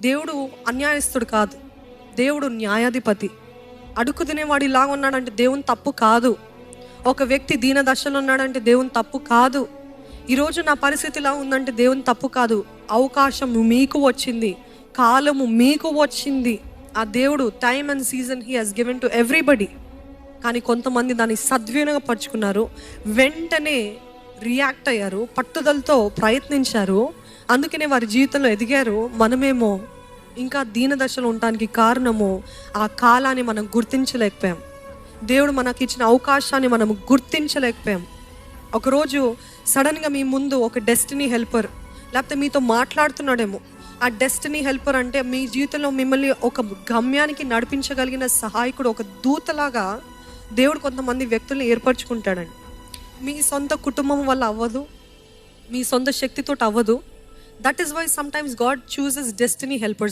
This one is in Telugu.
దేవుడు అన్యాయస్తుడు కాదు, దేవుడు న్యాయాధిపతి. అడుగు తినేవాడు ఇలా ఉన్నాడంటే దేవుని తప్పు కాదు. ఒక వ్యక్తి దీన దశలో ఉన్నాడంటే దేవుని తప్పు కాదు. ఈరోజు నా పరిస్థితి ఇలా ఉందంటే దేవుని తప్పు కాదు. అవకాశం మీకు వచ్చింది, కాలము మీకు వచ్చింది. ఆ దేవుడు time and season he has given to everybody. కానీ కొంతమంది దాన్ని సద్వినియోగపరుచుకున్నారు, వెంటనే రియాక్ట్ అయ్యారు, పట్టుదలతో ప్రయత్నించారు, అందుకనే వారి జీవితంలో ఎదిగారు. మనమేమో ఇంకా దీన దశలో ఉండడానికి కారణము ఆ కాలాన్ని మనం గుర్తించలేకపోయాం. దేవుడు మనకి ఇచ్చిన అవకాశాన్ని మనం గుర్తించలేకపోయాం. ఒకరోజు సడన్గా మీ ముందు ఒక డెస్టినీ హెల్పర్, లేకపోతే మీతో మాట్లాడుతున్నాడేమో. ఆ డెస్టినీ హెల్పర్ అంటే మీ జీవితంలో మిమ్మల్ని ఒక గమ్యానికి నడిపించగలిగిన సహాయకుడు, ఒక దూతలాగా దేవుడు కొంతమంది వ్యక్తుల్ని ఏర్పరచుకుంటాడండి. మీ సొంత కుటుంబం వల్ల అవ్వదు, మీ సొంత శక్తితో అవ్వదు. That is why sometimes God chooses destiny helpers.